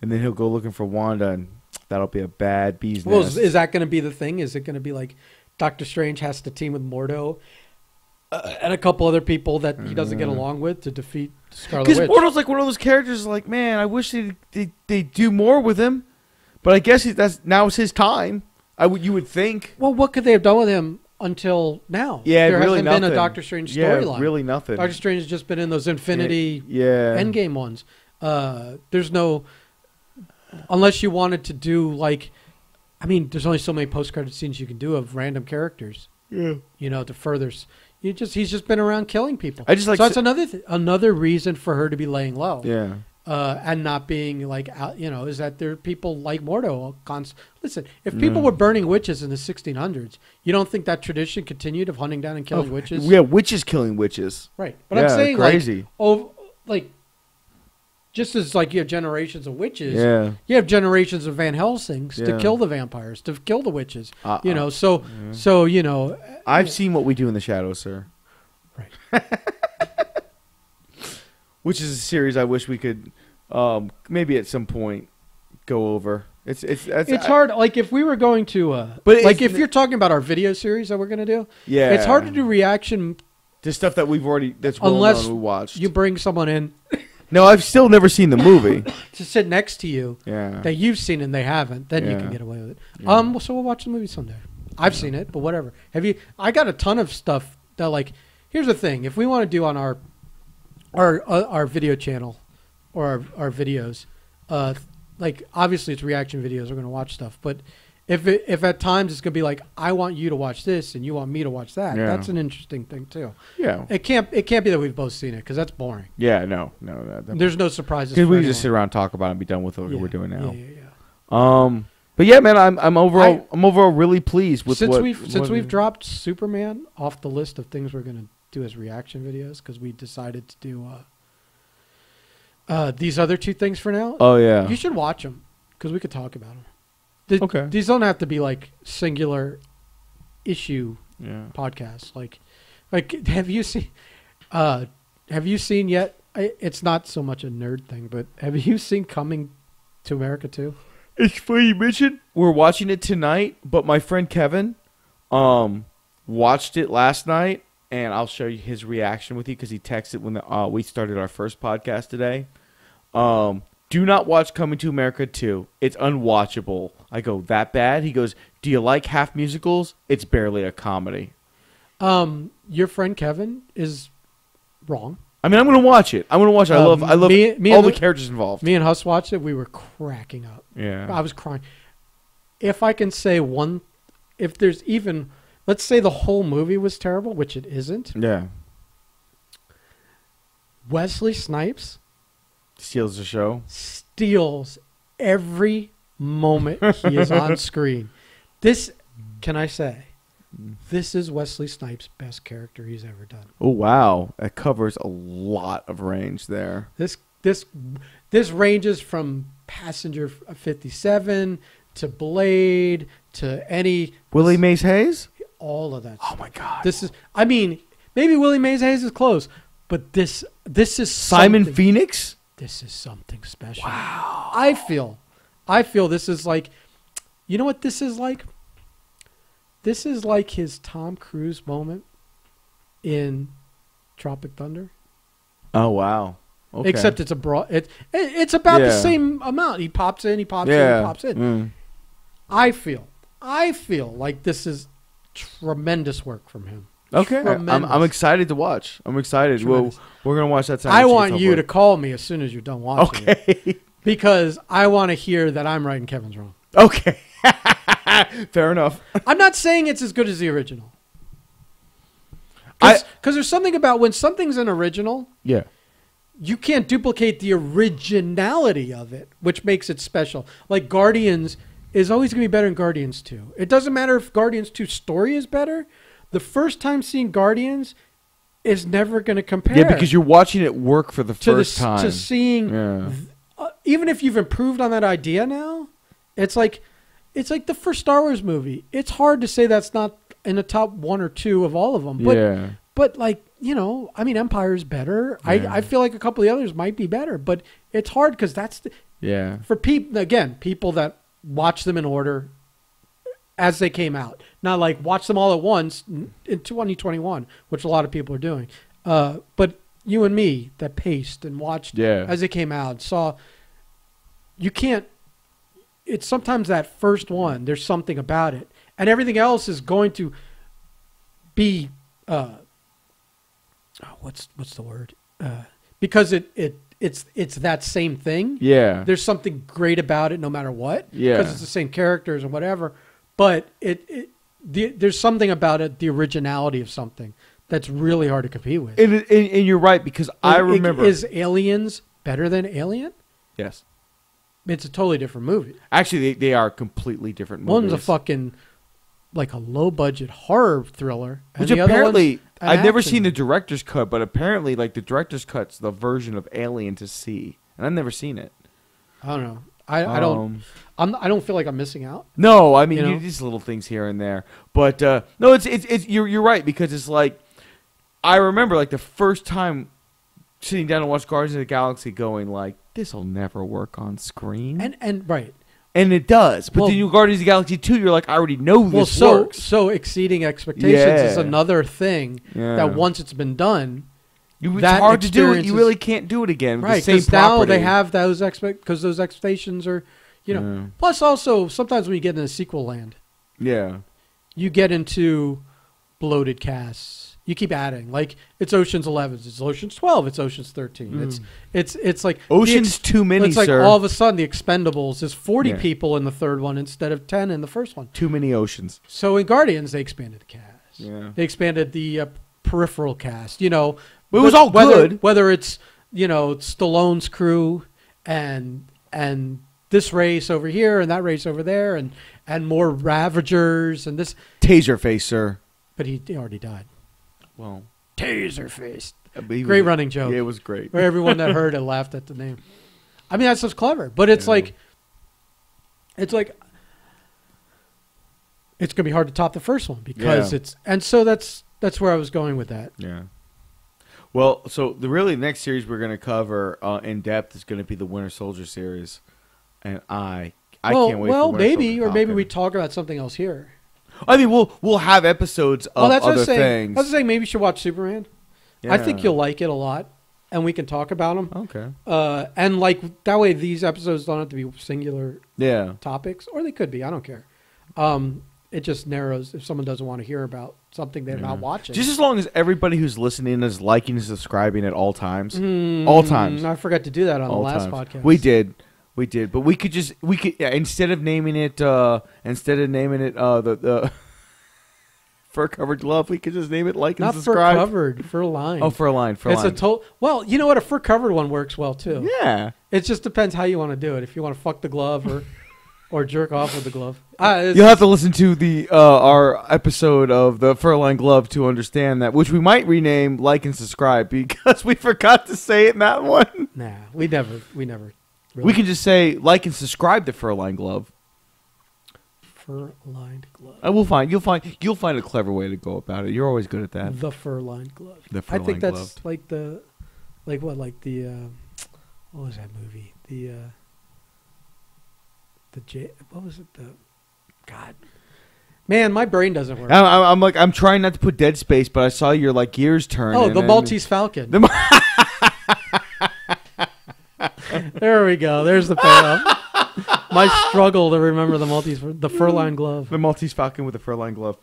And then he'll go looking for Wanda, and that'll be a bad bee's nest. Well, is that going to be the thing? Is it going to be like Doctor Strange has to team with Mordo and a couple other people that he doesn't get along with to defeat Scarlet Witch? Because Mordo's like one of those characters. Like, man, I wish they do more with him, but I guess now it's his time. You would think. Well, what could they have done with him until now? Yeah, there really hasn't nothing. been a Doctor Strange storyline. Yeah, really nothing. Doctor Strange has just been in those Infinity Endgame ones. There's no, unless you wanted to do like, there's only so many post-credit scenes you can do of random characters. Yeah, to further. He's just been around killing people. I just like so that's another reason for her to be laying low. Yeah. And not being like, is that there are people like Mordo. Listen, if people were burning witches in the 1600s, you don't think that tradition continued of hunting down and killing witches? Yeah, witches killing witches. Right. But I'm saying crazy. Just as like you have generations of witches, you have generations of Van Helsings to kill the vampires, to kill the witches. I've seen What We Do in the Shadows, sir. Right. Which is a series I wish we could maybe at some point go over. It's hard. Like if we were going to, if you're talking about our video series that we're going to do, it's hard to do reaction to stuff that that's well known we watched. You bring someone in. No, I've still never seen the movie. To sit next to you that you've seen and they haven't, then you can get away with it. Yeah. So we'll watch the movie someday. I've seen it, but whatever. Have you? I got a ton of stuff that like. Here's the thing: if we want to do on our video channel or our videos, obviously it's reaction videos. We're gonna watch stuff, but if at times it's gonna be like I want you to watch this and you want me to watch that, that's an interesting thing too. Yeah, it can't be that we've both seen it because that's boring. Yeah, no. There's no surprises because we can just sit around and talk about it and be done with what we're doing now. Yeah. But yeah, man, I'm overall really pleased with since we've dropped Superman off the list of things we're gonna do as reaction videos because we decided to do these other two things for now. Oh yeah, you should watch them because we could talk about them. Okay, these don't have to be like singular issue podcasts. Like have you seen yet? It's not so much a nerd thing, but have you seen Coming to America too? It's funny you mentioned. We're watching it tonight, but my friend Kevin watched it last night, and I'll show you his reaction with you because he texted when we started our first podcast today. Do not watch Coming to America 2. It's unwatchable. I go, that bad? He goes, do you like half musicals? It's barely a comedy. Your friend Kevin is wrong. I mean, I'm going to watch it. I love me all the characters involved. Me and Huss watched it. We were cracking up. Yeah. I was crying. If I can say if there's even, let's say the whole movie was terrible, which it isn't. Yeah. Wesley Snipes Steals the show. Steals every moment he is on screen. This, can I say, this is Wesley Snipes' best character he's ever done. Oh, wow. That covers a lot of range there. This ranges from Passenger 57 to Blade to any... Willie Mays Hayes? All of that. Oh, my God. This is, I mean, maybe Willie Mays Hayes is close, but this is Simon Phoenix? This is something special. Wow. I feel this is like, you know what this is like? This is like his Tom Cruise moment in Tropic Thunder. Oh, wow. Okay. Except it's it's about the same amount. He pops in, he pops in, he pops in. Mm. I feel like this is tremendous work from him. Okay. I'm excited to watch. I'm excited. Well, we're going to watch that time. I want you to call me as soon as you're done watching it. Because I want to hear that I'm right and Kevin's wrong. Okay. Fair enough. I'm not saying it's as good as the original. Because there's something about when something's an original, you can't duplicate the originality of it, which makes it special. Like Guardians is always going to be better than Guardians 2. It doesn't matter if Guardians 2 story is better. The first time seeing Guardians is never going to compare. Yeah, because you're watching it work for the first time. To seeing, even if you've improved on that idea now, it's like the first Star Wars movie. It's hard to say that's not in the top 1 or 2 of all of them. But like, you know, I mean, Empire's better. Yeah. I feel like a couple of the others might be better, but it's hard because that's for people that watch them in order as they came out, not like watch them all at once in 2021, which a lot of people are doing. But you and me that paced and watched as it came out, saw. You can't. It's sometimes that first one. There's something about it, and everything else is going to be. What's the word? Because it's that same thing. Yeah. There's something great about it, no matter what. Yeah. Because it's the same characters and whatever. But there's something about it, the originality of something, that's really hard to compete with. And you're right, because I remember... Is Aliens better than Alien? Yes. It's a totally different movie. Actually, they are completely different movies. One's a fucking, like a low-budget horror thriller. Which apparently... I've never seen the director's cut, but apparently, like, the director's cut's the version of Alien to see. And I've never seen it. I don't know. I don't feel like I'm missing out. No, I mean, just little things here and there. But no, it's you're right, because it's like, I remember like the first time sitting down and watch Guardians of the Galaxy going like, this will never work on screen. And right. And it does. But then you Guardians of the Galaxy 2, you're like, I already know this works. So exceeding expectations is another thing that once it's been done, it's hard to do it. You really can't do it again. Right, because now they have those because those expectations are, Plus, also sometimes when you get into sequel land, you get into bloated casts. You keep adding, like it's Ocean's 11, it's Ocean's 12, it's Ocean's 13. It's like Ocean's too many. It's like all of a sudden the Expendables is 40 people in the third one instead of 10 in the first one. Too many Oceans. So in Guardians they expanded the cast. Yeah, they expanded the peripheral cast. It was all good. Whether it's, Stallone's crew and this race over here and that race over there and more Ravagers and this. Taserface, sir. But he already died. Well. Taserface. Great running joke. Yeah, it was great. Where everyone that heard it laughed at the name. I mean, that's just clever. But it's like, it's going to be hard to top the first one because so that's where I was going with that. Yeah. Well, so the next series we're going to cover in depth is going to be the Winter Soldier series, and I I can't wait. Well, for maybe, or maybe we talk about something else here. I mean, we'll have episodes of other things. I was saying maybe you should watch Superman. Yeah. I think you'll like it a lot, and we can talk about them. Okay. And like that way, these episodes don't have to be singular topics, or they could be. I don't care. It just narrows if someone doesn't want to hear about something they're not watching. Just as long as everybody who's listening is liking and subscribing at all times. All times. I forgot to do that on the last podcast. We did, but we could instead of naming it the fur covered glove, we could just name it like and subscribe. Not fur covered, fur lined. Oh, fur lined. Well, you know what? A fur covered one works well too. Yeah. It just depends how you want to do it. If you want to fuck the glove or jerk off with the glove. You'll have to listen to the our episode of the fur-lined glove to understand that, which we might rename like and subscribe because we forgot to say it in that one. Nah, we never. Really. We can just say like and subscribe to fur-lined glove. Fur-lined glove. You'll find a clever way to go about it. You're always good at that. The fur-lined glove. The fur-lined glove. I think that's like the what was that movie? What was it? God, man, my brain doesn't work. I'm trying not to put dead space, but I saw your gears turn. Oh, the Maltese Falcon. There we go. There's the payoff. My struggle to remember the fur-lined glove. The Maltese Falcon with the fur-lined glove.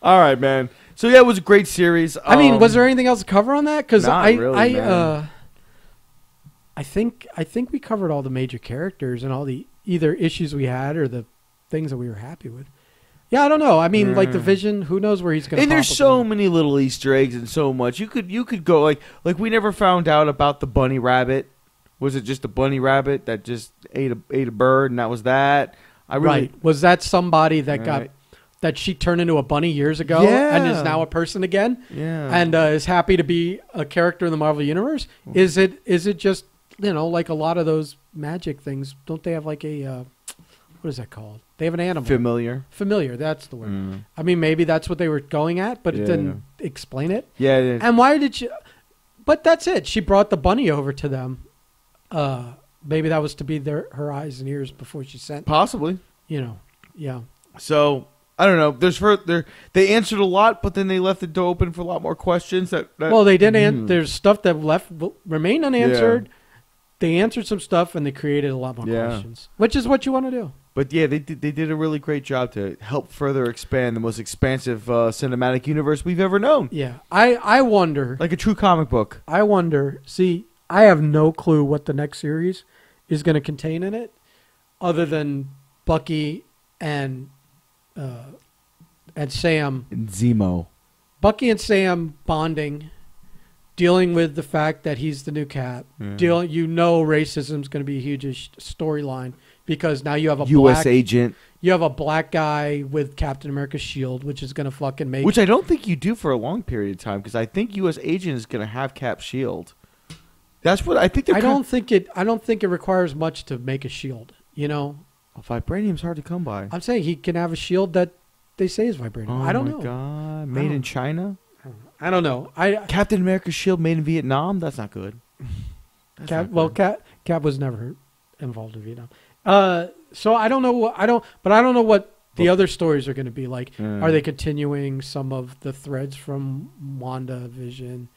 All right, man. So yeah, it was a great series. I mean, was there anything else to cover on that? Because man. I think we covered all the major characters and all the either issues we had or the things that we were happy with. Yeah, I don't know. I mean, like the Vision, who knows where he's going to. And there's so many little Easter eggs and so much. You could go like we never found out about the bunny rabbit. Was it just a bunny rabbit that just ate a bird and that was that? Was that somebody that that she turned into a bunny years ago and is now a person again? Yeah. And is happy to be a character in the Marvel Universe? Is it just like a lot of those magic things, don't they have like a, what is that called? They have an animal. Familiar, that's the word. I mean, maybe that's what they were going at, but it didn't explain it. Yeah, it is. And why did she, but that's it. She brought the bunny over to them. Maybe that was to be her eyes and ears before she sent. Possibly. Yeah. So, I don't know. They answered a lot, but then they left the door open for a lot more questions. Well, they didn't. There's stuff that remained unanswered. Yeah. They answered some stuff and they created a lot more questions, which is what you want to do. But yeah, they did a really great job to help further expand the most expansive cinematic universe we've ever known. Yeah, I wonder, like a true comic book. I wonder. See, I have no clue what the next series is going to contain in it, other than Bucky and Sam and Zemo. Bucky and Sam bonding. Dealing with the fact that he's the new Cap. Racism is going to be a huge storyline because now you have a U.S. agent. You have a black guy with Captain America's shield, which is going to fucking make. Which I don't think you do for a long period of time because I think U.S. agent is going to have Cap's shield. That's what I think. I don't think it requires much to make a shield. Vibranium's hard to come by. I'm saying he can have a shield that they say is vibranium. I don't know. Oh my god! Made in China. I don't know. Captain America's shield made in Vietnam? That's not good. Cap was never involved in Vietnam. So I don't know. I don't know what the other stories are going to be like. Are they continuing some of the threads from WandaVision?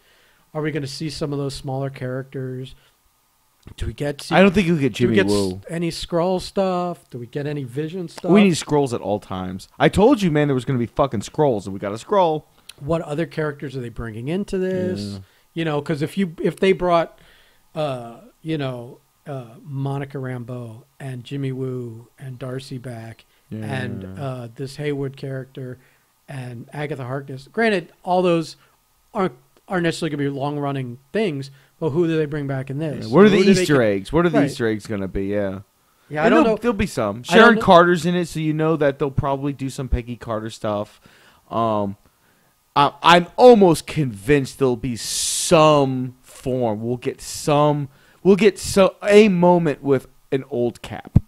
Are we going to see some of those smaller characters? Do we get? I don't think you'll get Jimmy Woo. Any Skrull stuff? Do we get any Vision stuff? We need Skrulls at all times. I told you, man, there was going to be fucking Skrulls, and we got a Skrull. What other characters are they bringing into this? Because if they brought, Monica Rambeau and Jimmy Woo and Darcy back and this Haywood character and Agatha Harkness. Granted, all those aren't necessarily going to be long running things, but who do they bring back in this? What are the Easter eggs? What are the Easter eggs going to be? Yeah. Yeah, I don't know. There'll be some. Sharon Carter's in it, so you know that they'll probably do some Peggy Carter stuff. I'm almost convinced there'll be some form. We'll get a moment with an old Cap.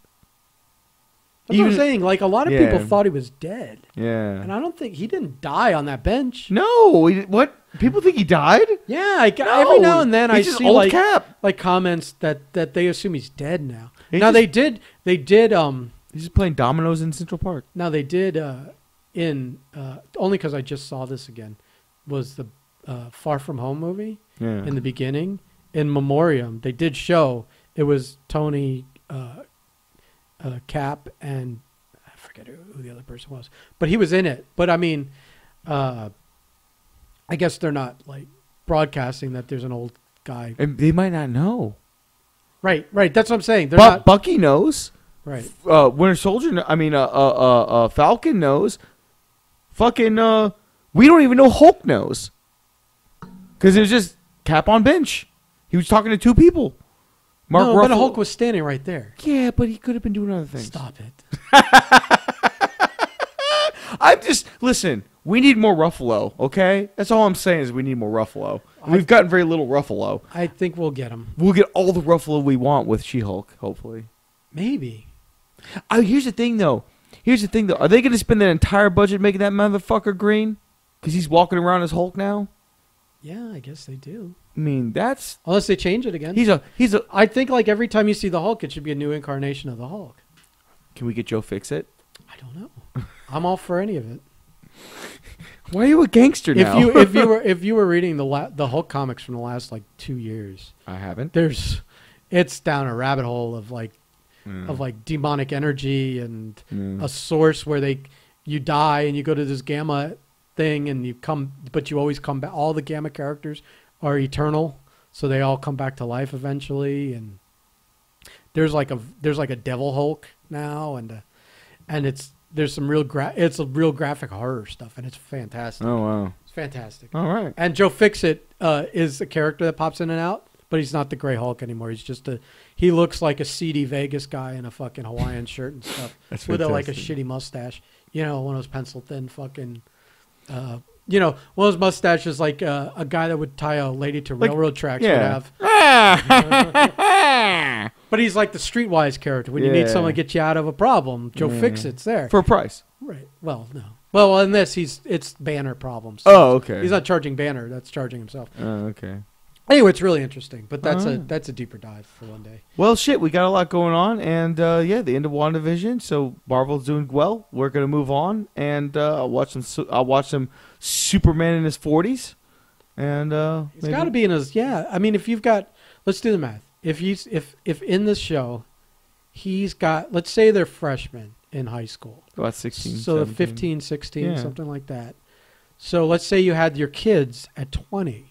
That's what I'm saying. Like, a lot of people thought he was dead. Yeah. And I don't think he didn't die on that bench. No. What? People think he died? Yeah. Every now and then I see old like comments that they assume he's dead now. They did. He's just playing dominoes in Central Park. Now they did only because I just saw this again, was the Far From Home movie in the beginning. In memoriam, they did show it was Tony, Cap, and I forget who the other person was, but he was in it. But I mean, I guess they're not like broadcasting that there's an old guy. And they might not know. Right. That's what I'm saying. But Bucky knows. Right. Winter Soldier. Falcon knows. Fucking. We don't even know Hulk knows. Because it was just Cap on bench. He was talking to two people. Mark Ruffalo. But Hulk was standing right there. Yeah, but he could have been doing other things. Stop it. Listen, we need more Ruffalo, okay? That's all I'm saying is we need more Ruffalo. We've gotten very little Ruffalo. I think we'll get him. We'll get all the Ruffalo we want with She-Hulk, hopefully. Maybe. Here's the thing, though. Are they going to spend their entire budget making that motherfucker green? Because he's walking around as Hulk now? Yeah, I guess they do. I mean, that's... Unless they change it again. I think like every time you see the Hulk, it should be a new incarnation of the Hulk. Can we get Joe Fixit? I don't know. I'm all for any of it. Why are you a gangster now? If you were reading the Hulk comics from the last like 2 years, I haven't. It's down a rabbit hole of like demonic energy and a source where you die and you go to this gamma thing and you always come back. All the gamma characters are eternal, so they all come back to life eventually. And there's like a devil Hulk now, and there's some real graphic horror stuff, and it's fantastic. Oh wow, it's fantastic. All right. And Joe Fixit is a character that pops in and out, but he's not the Gray Hulk anymore. He's just he looks like a seedy Vegas guy in a fucking Hawaiian shirt and stuff. That's with like a shitty mustache. One of those pencil thin fucking. One of those mustaches like a guy that would tie a lady to railroad tracks would have. But he's like the streetwise character. When you need someone to get you out of a problem, Joe Fixit's there. For a price. Right. Well, no. Well, in this, it's Banner problems. So okay. He's not charging Banner. That's charging himself. Oh, okay. Anyway, it's really interesting, but that's a deeper dive for one day. Well, shit, we got a lot going on, and the end of Wandavision, so Marvel's doing well. We're gonna move on, and I'll watch some Superman in his 40s, and he's got to be in his I mean, if you've got, let's do the math. If in this show, he's got, let's say they're freshmen in high school, about 16, so 17. 15, 16, something like that. So let's say you had your kids at 20.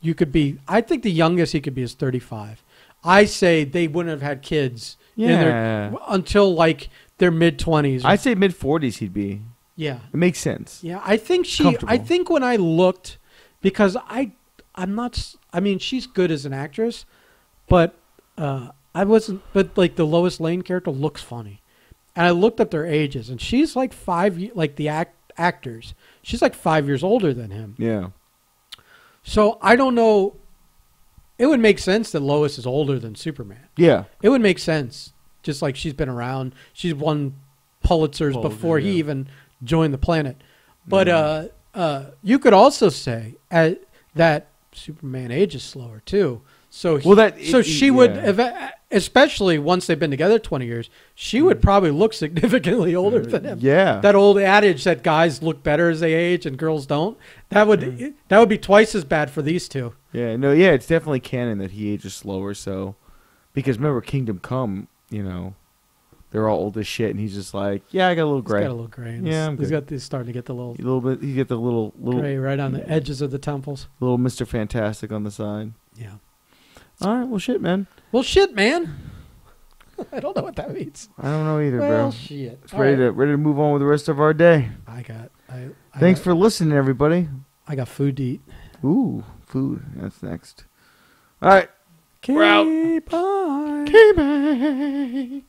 You could be, I think the youngest he could be is 35. I say they wouldn't have had kids until like their mid-20s. I'd say mid-40s he'd be. Yeah. It makes sense. Yeah, I think when I looked, because I'm not, I mean, she's good as an actress, but I wasn't, but like the Lois Lane character looks funny. And I looked up their ages, and she's like like the actors, she's like 5 years older than him. Yeah. So I don't know. It would make sense that Lois is older than Superman. Yeah. It would make sense. Just like she's been around. She's won Pulitzers before he even joined the planet. But you could also say that Superman ages slower too. So she would, especially once they've been together 20 years, she would probably look significantly older than him. Yeah. That old adage that guys look better as they age and girls don't, that would be twice as bad for these two. Yeah, no, yeah, it's definitely canon that he ages slower. So, because remember Kingdom Come, they're all old as shit, and he's just like, yeah, I got a little gray. He's got a little gray. He's starting to get the little bit. He get the little gray right on the edges of the temples. Little Mr. Fantastic on the side. Yeah. All right, well, shit, man. I don't know what that means. I don't know either, bro. Well, shit. It's ready to move on with the rest of our day. Thanks for listening, everybody. I got food to eat. Ooh, food. That's next. All right. We're out. Bye. Okay, bye.